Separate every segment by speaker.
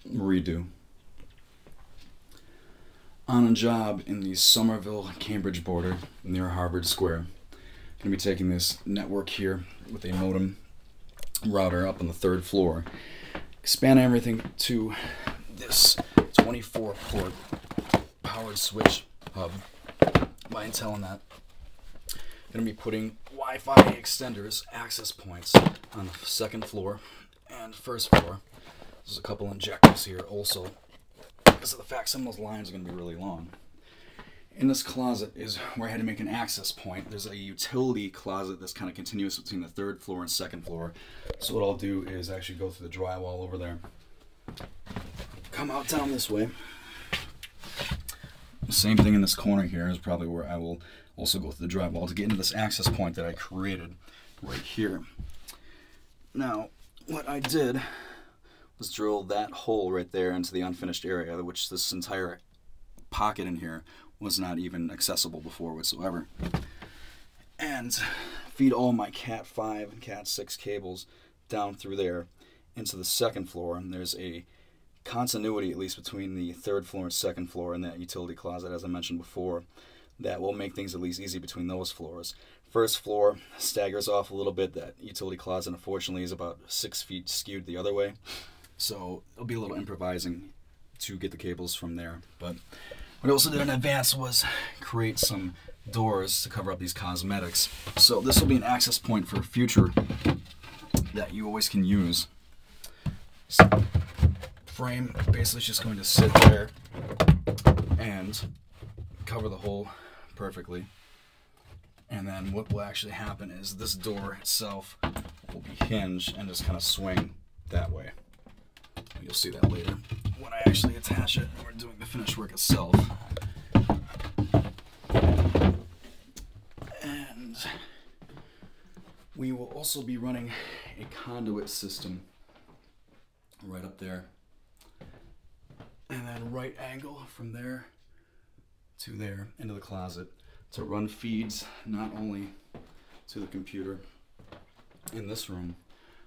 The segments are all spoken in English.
Speaker 1: redo. On a job in the Somerville, Cambridge border near Harvard Square. Going to be taking this network here with a modem router up on the 3rd floor, expand everything to this 24 port powered switch hub by entail that. Going to be putting Wi-Fi extenders, access points on the 2nd floor and 1st floor. There's a couple injectors here also, because of the fact some of those lines are going to be really long. In this closet is where I had to make an access point. There's a utility closet that's kind of continuous between the 3rd floor and 2nd floor. So what I'll do is actually go through the drywall over there. Come out down this way. Same thing in this corner here is probably where I will also go through the drywall to get into this access point that I created right here. Now, what I did was drill that hole right there into the unfinished area, which this entire pocket in here was not even accessible before whatsoever. And feed all my Cat 5 and Cat 6 cables down through there into the 2nd floor. And there's a continuity, at least between the 3rd floor and 2nd floor, and that utility closet, as I mentioned before, that will make things at least easy between those floors. 1st floor staggers off a little bit. That utility closet, unfortunately, is about 6 feet skewed the other way. So it'll be a little improvising to get the cables from there. But what I also did in advance was create some doors to cover up these cosmetics. So this will be an access point for future that you always can use. So frame basically is just going to sit there and cover the hole perfectly. And then what will actually happen is this door itself will be hinged and just kind of swing that way. You'll see that later when I actually attach it and we're doing the finished work itself. And we will also be running a conduit system right up there. And then right angle from there to there into the closet to run feeds not only to the computer in this room,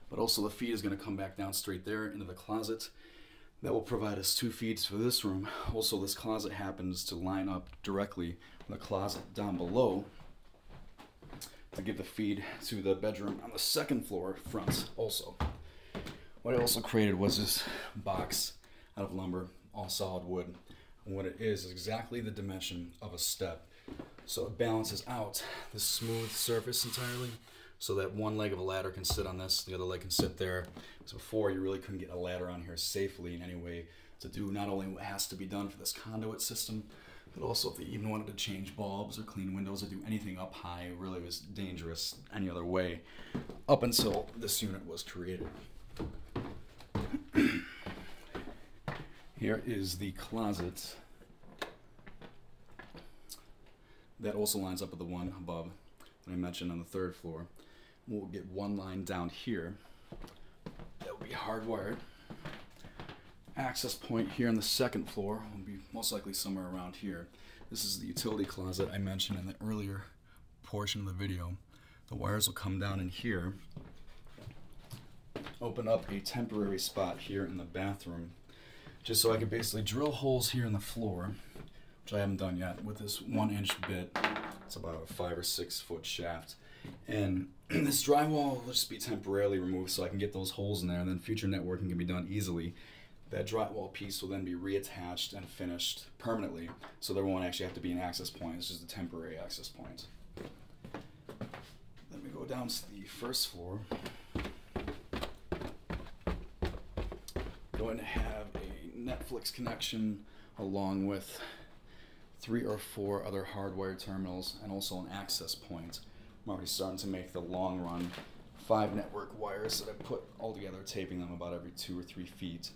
Speaker 1: but also the feed is going to come back down straight there into the closet. That will provide us 2 feeds for this room. Also, this closet happens to line up directly with the closet down below to give the feed to the bedroom on the 2nd floor front also. What I also created was this box out of lumber, all solid wood. And what it is exactly the dimension of a step. So it balances out the smooth surface entirely, so that one leg of a ladder can sit on this, the other leg can sit there. So before, you really couldn't get a ladder on here safely in any way to do not only what has to be done for this conduit system, but also if they even wanted to change bulbs or clean windows or do anything up high, it really was dangerous any other way up until this unit was created. Here is the closet that also lines up with the one above that I mentioned on the 3rd floor. We'll get one line down here that will be hardwired. Access point here on the 2nd floor will be most likely somewhere around here. This is the utility closet I mentioned in the earlier portion of the video. The wires will come down in here, open up a temporary spot here in the bathroom, just so I can basically drill holes here in the floor, which I haven't done yet, with this 1-inch bit. It's about a 5 or 6 foot shaft. And this drywall will just be temporarily removed so I can get those holes in there, and then future networking can be done easily. That drywall piece will then be reattached and finished permanently, so there won't actually have to be an access point. It's just a temporary access point. Then we go down to the 1st floor. Going to have a Netflix connection along with 3 or 4 other hardwired terminals and also an access point. I'm already starting to make the long run 5 network wires that I put all together, taping them about every 2 or 3 feet.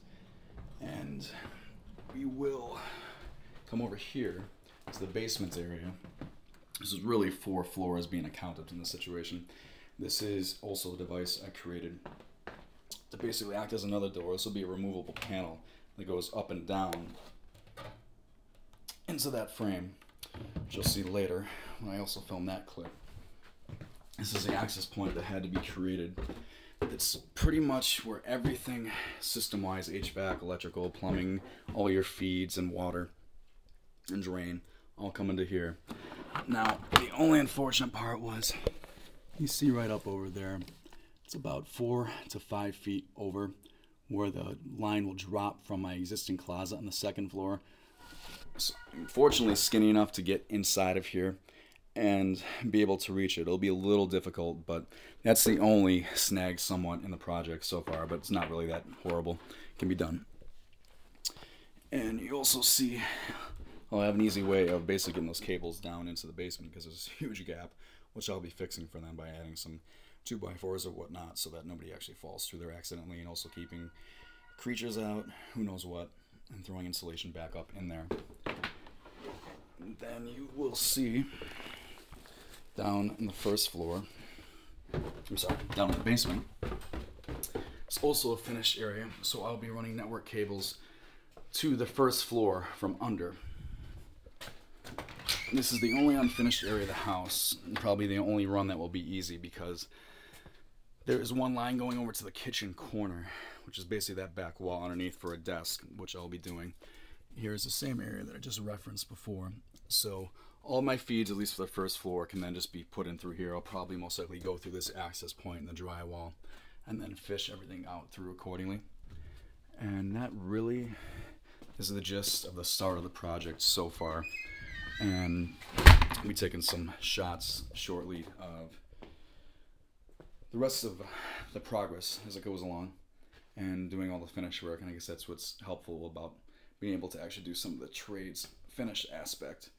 Speaker 1: And we will come over here to the basement area. This is really 4 floors being accounted in this situation. This is also a device I created to basically act as another door. This will be a removable panel that goes up and down into that frame, which you'll see later when I also film that clip. This is the access point that had to be created It's pretty much where everything system-wise, HVAC, electrical, plumbing, all your feeds and water and drain all come into here. Now, the only unfortunate part was, you see right up over there, it's about 4 to 5 feet over where the line will drop from my existing closet on the second floor. So, fortunately, skinny enough to get inside of here and be able to reach it. It'll be a little difficult, but that's the only snag somewhat in the project so far, but it's not really that horrible. It can be done. And you also see I'll have an easy way of basically getting those cables down into the basement because there's a huge gap, which I'll be fixing for them by adding some 2x4s or whatnot so that nobody actually falls through there accidentally, and also keeping creatures out, who knows what, and throwing insulation back up in there. And then you will see down in the first floor, down in the basement, it's also a finished area, so I'll be running network cables to the first floor from under. This is the only unfinished area of the house, and probably the only run that will be easy because there is one line going over to the kitchen corner, which is basically that back wall underneath for a desk, which I'll be doing. Here's the same area that I just referenced before. So all my feeds, at least for the first floor, can then just be put in through here. I'll probably most likely go through this access point in the drywall and then fish everything out through accordingly. And that really is the gist of the start of the project so far. And I'll be taking some shots shortly of the rest of the progress as it goes along and doing all the finish work. And I guess that's what's helpful about being able to actually do some of the trades finish aspect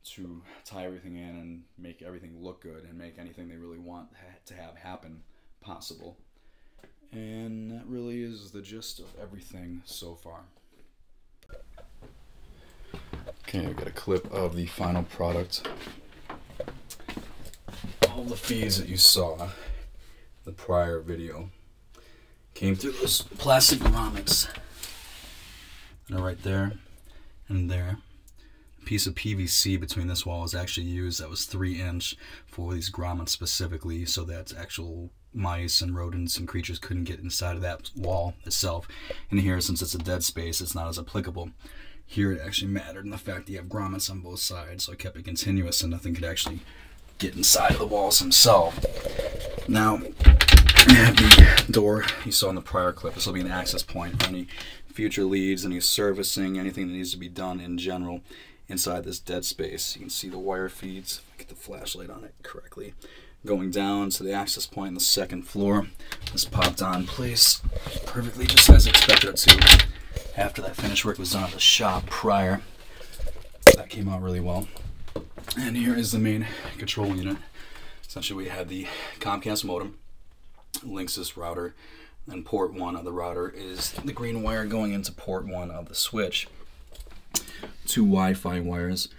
Speaker 1: to tie everything in and make everything look good and make anything they really want to have happen possible. And that really is the gist of everything so far. Okay, I got a clip of the final product. All the feeds that you saw in the prior video came through those plastic grommets. They're right there and there. A piece of PVC between this wall was actually used that was 3" for these grommets specifically, so that actual mice and rodents and creatures couldn't get inside of that wall itself. And here, since it's a dead space, it's not as applicable. Here it actually mattered in the fact that you have grommets on both sides, so I kept it continuous and nothing could actually get inside of the walls themselves. Now, you have the door you saw in the prior clip. This will be an access point for any future leads, any servicing, anything that needs to be done in general inside this dead space. You can see the wire feeds, get the flashlight on it correctly, going down to the access point on the second floor. This popped on place perfectly just as I expected it to. After that finish work was done at the shop prior, that came out really well. And here is the main control unit. Essentially we have the Comcast modem, links this router, and port 1 of the router is the green wire going into port 1 of the switch. 2 Wi-Fi wires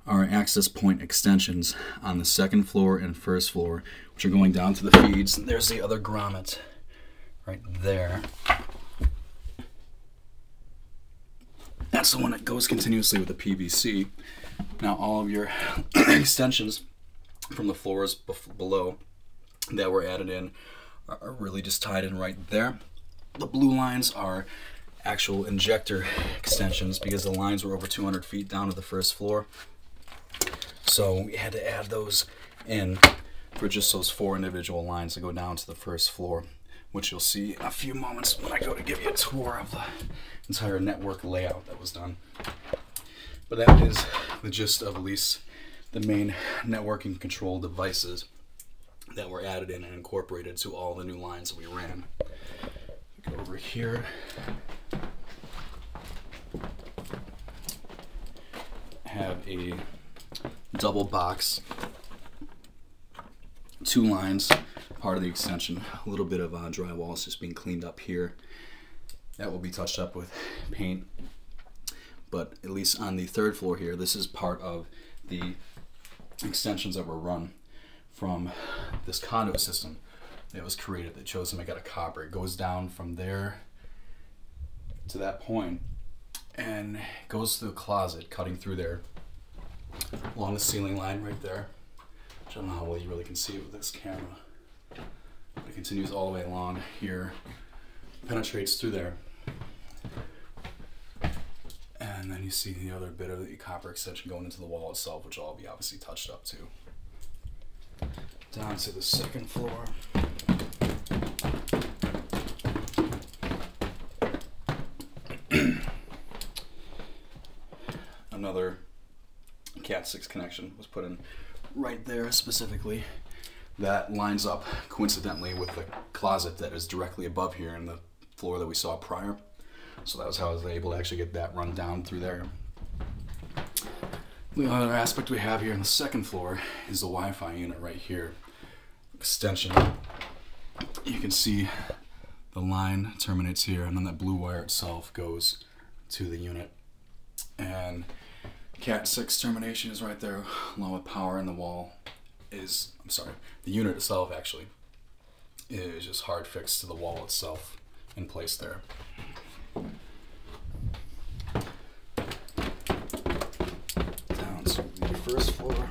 Speaker 1: are access point extensions on the second floor and first floor, which are going down to the feeds. And there's the other grommet right there. That's the one that goes continuously with the PVC. Now all of your extensions from the floors below that were added in are really just tied in right there. The blue lines are actual injector extensions because the lines were over 200 feet down to the first floor. So we had to add those in for just those 4 individual lines to go down to the first floor, which you'll see in a few moments when I go to give you a tour of the entire network layout that was done. But that is the gist of at least the main networking control devices that were added in and incorporated to all the new lines that we ran. Go over here. Have a double box, 2 lines, part of the extension. A little bit of drywall is just being cleaned up here. That will be touched up with paint. But at least on the third floor here, this is part of the extensions that were run from this conduit system that was created that chose to make out of copper. It goes down from there to that point and goes through the closet, cutting through there along the ceiling line right there, which I don't know how well you really can see it with this camera. It continues all the way along here, penetrates through there. And then you see the other bit of the copper extension going into the wall itself, which will all be obviously touched up too. Down to the second floor. Another Cat 6 connection was put in right there specifically. That lines up coincidentally with the closet that is directly above here in the floor that we saw prior. So that was how I was able to actually get that run down through there. The other aspect we have here on the second floor is the Wi-Fi unit right here. Extension. You can see the line terminates here, and then that blue wire itself goes to the unit. And Cat 6 termination is right there, along with power in the wall. The unit itself actually is just hard fixed to the wall itself in place there. Down to the first floor.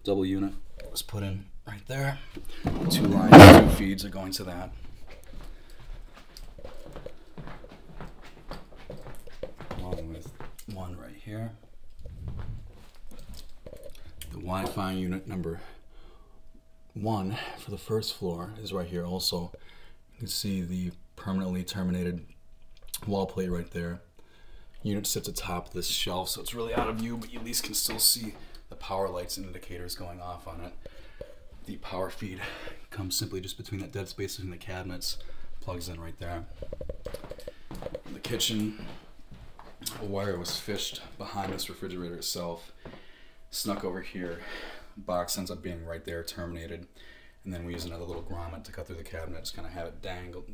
Speaker 1: Double unit was put in right there. 2 lines, 2 feeds are going to that. Along with one right here. The Wi-Fi unit number 1 for the first floor is right here also. You can see the permanently terminated wall plate right there. Unit sits atop this shelf, so it's really out of view, but you at least can still see the power lights and indicators going off on it. The power feed comes simply just between that dead space between the cabinets, plugs in right there. In the kitchen, a wire was fished behind this refrigerator itself, snuck over here. Box ends up being right there, terminated, and then we use another little grommet to cut through the cabinet, just kind of have it dangle.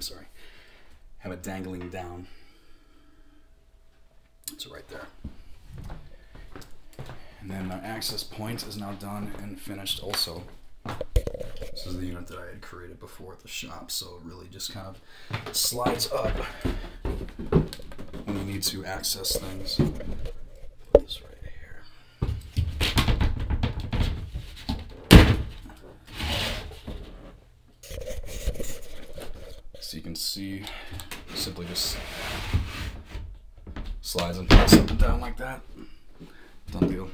Speaker 1: Sorry, have it dangling down. It's right there. And then our access point is now done and finished also. This is the unit that I had created before at the shop, so it really just kind of slides up when you need to access things. Put this right here. So you can see, simply just slides and pops up and down like that. Done deal.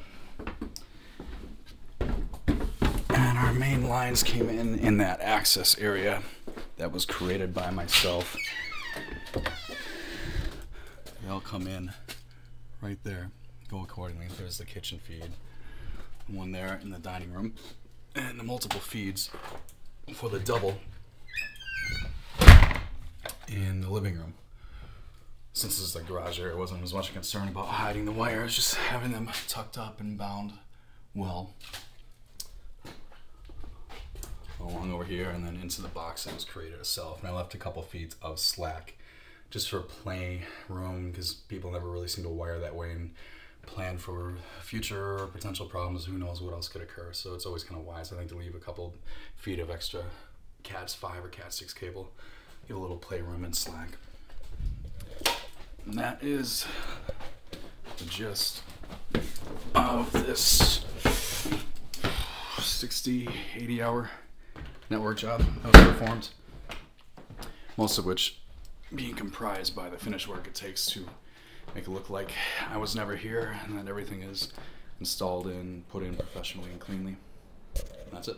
Speaker 1: And our main lines came in that access area that was created by myself. They all come in right there, go accordingly. There's the kitchen feed, one there in the dining room, and the multiple feeds for the double in the living room. Since this is the garage area, I wasn't as much concerned about hiding the wires, just having them tucked up and bound well. Along over here and then into the box that was created itself. And I left a couple feet of slack just for play room, because people never really seem to wire that way and plan for future potential problems. Who knows what else could occur. So it's always kind of wise, I think, to leave a couple feet of extra Cat 5 or Cat 6 cable. Give a little playroom and slack. And that is the gist of this 60, 80 hour network job that was performed. Most of which being comprised by the finished work it takes to make it look like I was never here, and that everything is installed and put in professionally and cleanly. And that's it.